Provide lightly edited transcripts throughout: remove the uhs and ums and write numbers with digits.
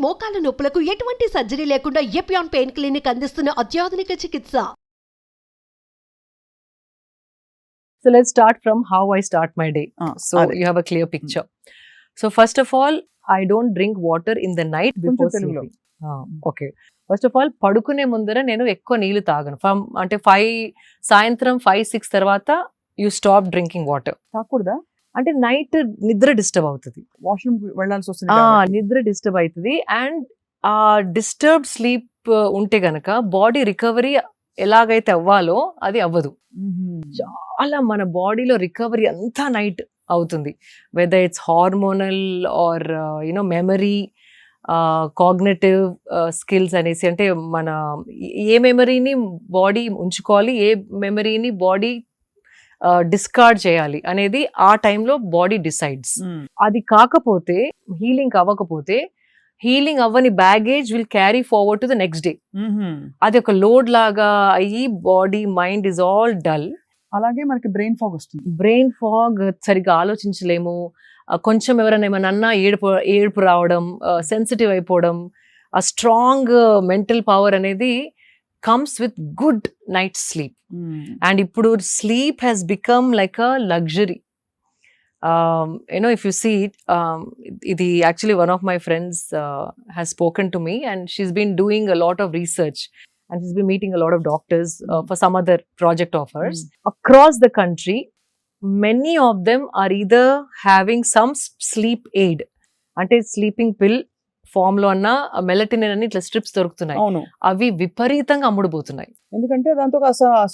మోకాల నొప్పులకు ఎటువంటి సర్జరీ లేకుండా ఎపియాన్ పెయిన్ క్లినిక్ అందిస్తున్న అత్యాధునిక చికిత్స. So let's start from how I start my day. So you have a clear picture. So first of all, I don't drink water in the night before sleeping. Okay. First of all, పడుకునే ముందర నేను ఎక్కువ నీళ్లు తాగను. అంటే 5 సాయంత్రం 5-6 తర్వాత you stop drinking water. తాకూడదా? అంటే నైట్ నిద్ర డిస్టర్బ్ అవుతుంది, వాష్రూమ్ వెళ్ళాల్సి వస్తుంది, నిద్ర డిస్టర్బ్ అవుతుంది. అండ్ ఆ డిస్టర్బ్డ్ స్లీప్ ఉంటే గనక బాడీ రికవరీ ఎలాగైతే అవ్వాలో అది అవ్వదు. చాలా మన బాడీలో రికవరీ అంతా నైట్ అవుతుంది, whether it's hormonal or you know memory, cognitive skills అనేసి. అంటే మన ఏ మెమరీని బాడీ ఉంచుకోవాలి, ఏ మెమరీని బాడీ డిస్కార్డ్ చేయాలి అనేది ఆ టైంలో బాడీ డిసైడ్స్. అది కాకపోతే, హీలింగ్ అవ్వకపోతే, హీలింగ్ అవ్వని baggage will carry forward to the next day. అది ఒక లోడ్ లాగా అయ్యి body mind is all dull. అలాగే మనకి బ్రెయిన్ ఫాగ్ వస్తుంది. బ్రెయిన్ ఫాగ్, సరిగ్గా ఆలోచించలేము, కొంచెం ఎవరైనా ఏమైనా అన్నా ఏడుపు రావడం, సెన్సిటివ్ అయిపోవడం. ఆ స్ట్రాంగ్ మెంటల్ పవర్ అనేది comes with good night sleep. And ippudu sleep has become like a luxury. You know, if you see it, idi actually one of my friends has spoken to me, and she's been doing a lot of research, and she's been meeting a lot of doctors for some other project of hers across the country. Many of them are either having some sleep aid, ante sleeping pill form లో అన్న మెలటినిన్ అని ఇట్లా strips దొరుకుతున్నాయి. అవి విపరీతంగా అమ్ముడుపోతున్నాయి, ఎందుకంటే దాంతో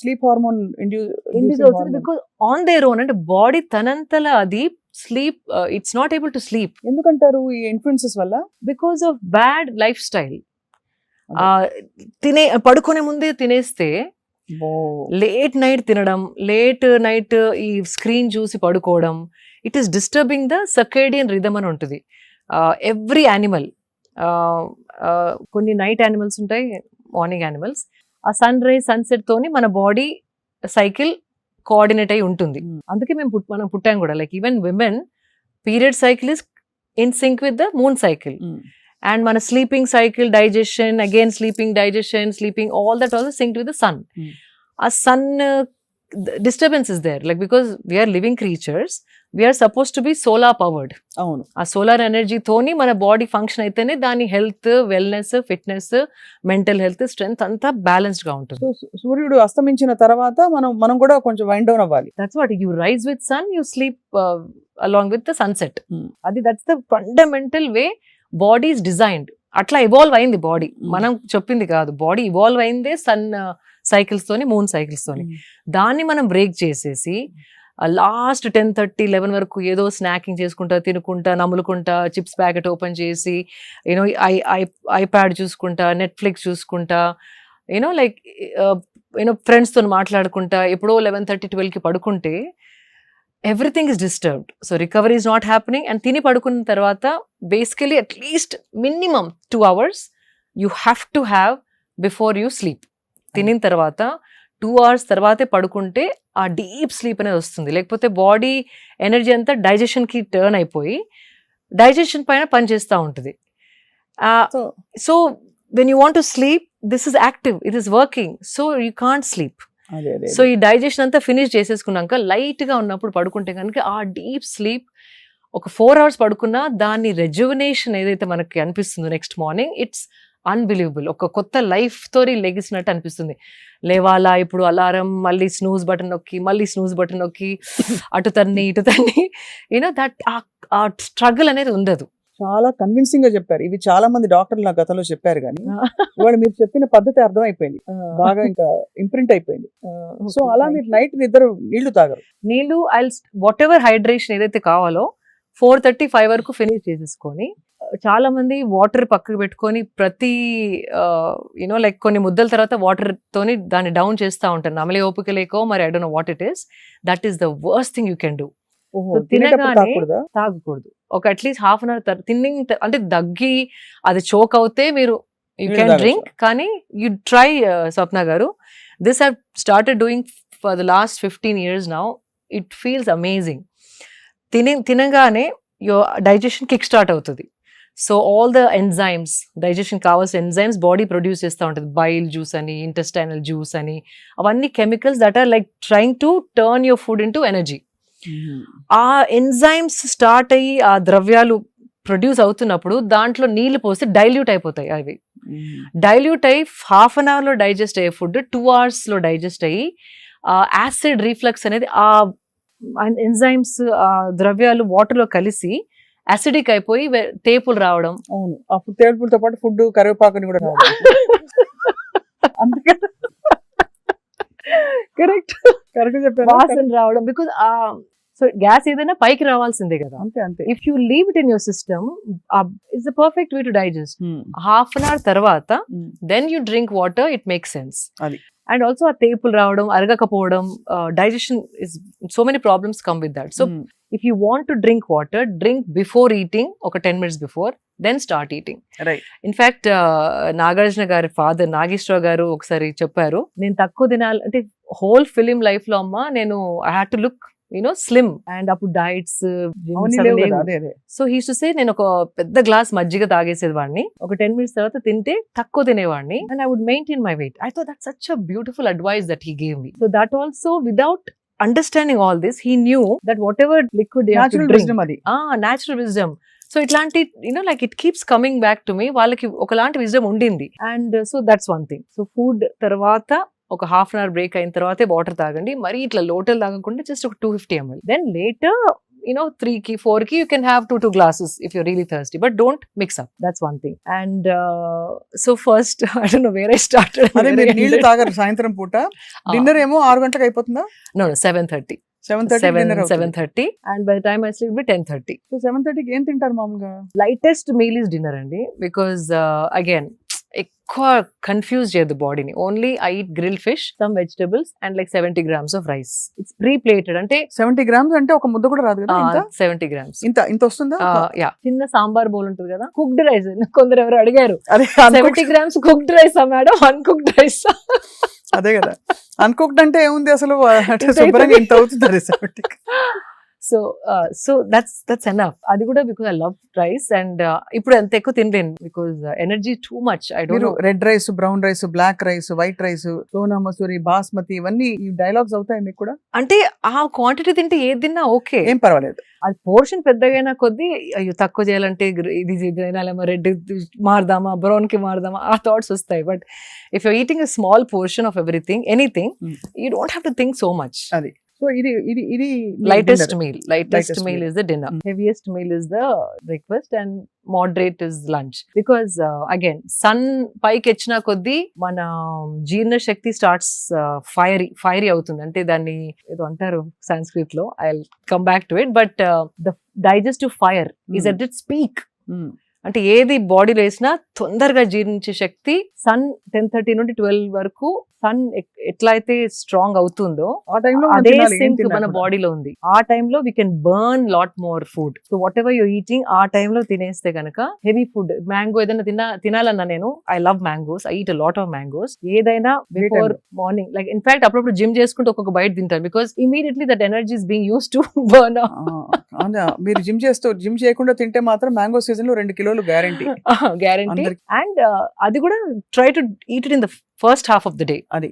sleep hormone induce అవుతుంది. బికాజ్ ఆన్ దేర్ ఓన్, అంటే బాడీ తనంతల అది sleep, it's not able to sleep. ఎందుకంటారు ఈ ఇన్ఫ్లుయెన్సెస్ వల్ల? Because of bad life style. పడుకునే ముందే తినేస్తే, లేట్ నైట్ తినడం, లేట్ నైట్ ఈ స్క్రీన్ చూసి పడుకోవడం, it is disturbing the circadian rhythm అని ఉంటుంది. ఎవ్రీ యానిమల్, కొన్ని నైట్ యానిమల్స్ ఉంటాయి, మార్నింగ్ యానిమల్స్. ఆ సన్ రైజ్ సన్సెట్ తోని మన బాడీ సైకిల్ కోఆర్డినేట్ అయి ఉంటుంది. అందుకే మనం పుట్టాం కూడా. Like even women period cycle is in sync with the moon cycle. And మన sleeping cycle, digestion, again sleeping, digestion, sleeping, all that also synced with the sun. ఆ sun disturbance is there, like because we are living creatures, we are supposed to be solar powered. అవును, ఆ solar energy తోని మన body function అయితేనే దాని health, wellness, fitness, mental health, strength అంతా balanced గా ఉంటుంది. సూర్యుడు అస్తమించిన తర్వాత మనం కూడా కొంచెం వైండ్ డౌన్ అవ్వాలి. That's what you rise with sun, you sleep along with the sunset. అది that's the fundamental way body is designed. అట్లా ఇవాల్వ్ అయింది బాడీ, మనం చెప్పింది కాదు. బాడీ ఇవాల్వ్ అయిందే సన్ సైకిల్స్ తోని, మూన్ సైకిల్స్ తోని. దాన్ని మనం బ్రేక్ చేసేసి లాస్ట్ 10-11 వరకు ఏదో స్నాకింగ్ చేసుకుంటా, తినుకుంటా, నములుకుంటా, చిప్స్ ప్యాకెట్ ఓపెన్ చేసి, యూనో ఐప్యాడ్ చూసుకుంటా, నెట్ఫ్లిక్స్ చూసుకుంటా, యూనో లైక్ యూనో ఫ్రెండ్స్తో మాట్లాడుకుంటా, ఎప్పుడో 11:30-12కి పడుకుంటే everything is disturbed. So recovery is not happening. And తిని పడుకున్న తర్వాత basically at least minimum 2 hours you have to have before you sleep. తినిన తర్వాత 2 hours తర్వాతే పడుకుంటే ఆ డీప్ స్లీప్ అనేది వస్తుంది. లేకపోతే బాడీ ఎనర్జీ అంతా డైజెషన్కి టర్న్ అయిపోయి డైజెషన్ పైన పనిచేస్తూ ఉంటుంది. So when you want to sleep, this is active, it is working, so you can't sleep. So ఈ డైజెషన్ అంతా ఫినిష్ చేసేసుకున్నాక లైట్గా ఉన్నప్పుడు పడుకుంటే కనుక ఆ డీప్ స్లీప్ ఒక 4 hours పడుకున్నా దాని రెజ్యువనేషన్ ఏదైతే మనకి అనిపిస్తుందో నెక్స్ట్ మార్నింగ్, ఇట్స్ అన్బిలీవబుల్. ఒక కొత్త లైఫ్ తోని లెగిసినట్టు అనిపిస్తుంది. లేవాలా, ఇప్పుడు అలారం, మళ్ళీ స్నూజ్ బటన్ నొక్కి, మళ్ళీ స్నూజ్ బటన్ నొక్కి, అటు తన్ని ఇటు తన్ని, యూనో దట్ ఆ స్ట్రగుల్ అనేది ఉండదు. చాలా కన్విన్సింగ్ గా చెప్పారు. ఇవి చాలా మంది డాక్టర్లు నా గతంలో చెప్పారు, కానీ ఇవాళ మీరు చెప్పిన పద్ధతి అర్థం అయిపోయింది, బాగా ఇంకా ఇంప్రింట్ అయిపోయింది. సో అలా మీరు నైట్ నిద్ర నీళ్లు తాగరు? నీళ్లు వాట్ ఎవర్ హైడ్రేషన్ ఏదైతే కావాలో 4:30-5 వరకు ఫినిష్ చేసేసుకొని, చాలా మంది వాటర్ పక్కకు పెట్టుకొని ప్రతి యూనో లైక్ కొన్ని ముద్దల తర్వాత వాటర్ తోని దాన్ని డౌన్ చేస్తూ ఉంటారు. నమలే ఓపిక లేకో మరి, I don't know what it is. That is the worst thing you can do. తినగానే తాగకూడదు. ఒక అట్లీస్ట్ ½ hour తిన్నింగ్, అంటే దగ్గి అది చోక్ అవుతే మీరు యూ కెన్ డ్రింక్. కానీ యూ ట్రై, స్వప్న గారు, this have started doing for the last 15 years now. It feels amazing. తినగానే డైజెషన్ కిక్ స్టార్ట్ అవుతుంది. So all the enzymes, digestion కావాల్సిన ఎంజైమ్స్ బాడీ ప్రొడ్యూస్ చేస్తూ ఉంటుంది. బైల్ జ్యూస్ అని, ఇంటెస్టైనల్ జ్యూస్ అని, అవన్నీ chemicals that are like trying to turn your food into energy. ఆ enzymes start అయ్యి ఆ ద్రవ్యాలు ప్రొడ్యూస్ అవుతున్నప్పుడు దాంట్లో నీళ్లు పోస్తే డైల్యూట్ అయిపోతాయి. అవి డైల్యూట్ అయ్యి హాఫ్ అన్ అవర్లో డైజెస్ట్ అయ్యే ఫుడ్ 2 hours లో డైజెస్ట్ అయ్యి యాసిడ్ రీఫ్లక్స్ అనేది ఆ ఎంజైమ్స్ ద్రవ్యాలు వాటర్లో కలిసి యాసిడిక్ అయిపోయి తేపులు రావడం. అవును, అప్పుడు తేపులతో పాటు ఫుడ్ కరివేపాకుని కూడా అందుకే కరెక్ట్ కరెక్ట్ చెప్పారు. వాసన రావడం. బికాస్ సో గ్యాస్ ఏదైనా పైకి రావాల్సిందే కదా. అంతే అంతే. If you leave it in your system, it's the perfect way to digest. Half an hour తర్వాత then you drink water, it makes sense. అది. అండ్ ఆల్సో ఆ తేపులు రావడం, అరగకపోవడం, digestion is so many problems come with that. So if you want to drink water, drink before eating, ఒక 10 minutes before, then start eating. Right. In fact Nagarjuna గారి father Nageswararao గారు ఒకసారి చెప్పారు, నేను తక్కువ తినాలి అంటే హోల్ ఫిలిం లైఫ్ లో అమ్మా నేను I had to look slim. And అప్పుడు diets. So he to say, నేను ఒక పెద్ద గ్లాస్ మజ్జిగ తాగేసేది వాడిని, ఒక 10 minutes తర్వాత తింటే తక్కువ తినేవాడిని, and I would maintain my weight. I thought that's such a beautiful advice that he gave me. So that also without understanding all this, he knew that whatever liquid natural wisdom. So ఇట్లాంటి like it keeps coming back to me. వాళ్ళకి ఒకలాంటి wisdom ఉండింది. And so that's one thing. So food తర్వాత ఒక half an hour break అయిన తర్వాతే water తాగండి. మరి ఇట్లా లోటల్ తాగకుండా జస్ట్ ఒక 250 ml. దెన్ లేటర్ 3కి 4కి you can have 2 glasses if you're really thirsty, but don't mix up. That's one thing. And so first, I don't know where I started. అదే మీరు నీళ్లు తాగరు సాయంత్రం పూట. డిన్నర్ ఏమో 6 గంటలకు అయిపోతుందా? No, 7:30. 7:30 and by the time I sleep, 10:30. So 7:30కి ఏం తింటారు మామూలుగా? Lightest meal is dinner అండి. Because again, ఎక్కువ కన్ఫ్యూజ్ చేయదు బాడీని. Only I eat grill fish, some vegetables and like 70 grams of rice. It's pre plated. అంటే 70 grams అంటే ఒక ముద్ద కూడా రాదు కదా? 70 grams. ఇంత వస్తుందా? యా. చిన్న సాంబార్ బౌల్ ఉంటుంది కదా, కుక్డ్ రైస్. కొందరు ఎవరు అడిగారు, అదే 70 grams cooked rice madam, uncooked rice. అదే కదా, అన్కుక్డ్ అంటే ఏముంది అసలు, శుభ్రంగా ఇంత అవుతుంది 70. So that's enough. అది కూడా because I love rice. And ఇప్పుడు అంత ఎక్కువ తినలేను because energy too much. I don't know. Red rice, brown rice, black rice, white rice, Sona Masoori, basmati, ఇవన్నీ ఈ డైలాగ్స్ అవుతాయి మీకు కూడా? అంటే ఆ క్వాంటిటీ తింటే ఏది తిన్నా ఓకే, ఏం పర్వాలేదు. అది పోర్షన్ పెద్దగైనా కొద్దీ అయ్యో తక్కువ చేయాలంటే ఇది తినాలేమో, రెడ్ మారదామా, బ్రౌన్ కి మారదామా, ఆ థాట్స్ వస్తాయి. But if you eating a small portion of everything, anything, you don't have to think so much. అది. సో ఇది lightest meal is the dinner. Heaviest meal is the breakfast and moderate is lunch. Because again, sun పైకి వచ్చిన కొద్దీ మన జీర్ణ శక్తి starts fiery అవుతుంది. అంటే దాన్ని ఏదో అంటారు సంస్కృత్ లో, I come back to it. But the digestive fire is at its peak. అంటే ఏది బాడీలో వేసినా తొందరగా జీర్ణించే శక్తి సన్ 10:30 నుండి 12 వరకు సన్ ఎట్లా అయితే స్ట్రాంగ్ అవుతుందో అదే సింక్ మన బాడీలో ఉంది. ఆ టైంలో we can burn lot more food. So what ever you're eating ఆ టైంలో తినేస్తే కనుక హెవీ ఫుడ్, మ్యాంగో ఏదైనా తినాలన్నా, నేను I love mangoes, I eat a lot of mangoes. ఏదైనా బిఫోర్ మార్నింగ్, లైక్ ఇన్ఫాక్ట్ అప్పుడప్పుడు జిమ్ చేసుకుంటే ఒక్కొక్క బైట్ తింటాను. Because immediately that energy is being used to burn. మీరు జిమ్ చేయకుండా తింటే మాత్రం మ్యాంగో సీజన్ లో 2 kilos గ్యారంటీ. అండ్ అది కూడా try to eat it in the first half of the day. అది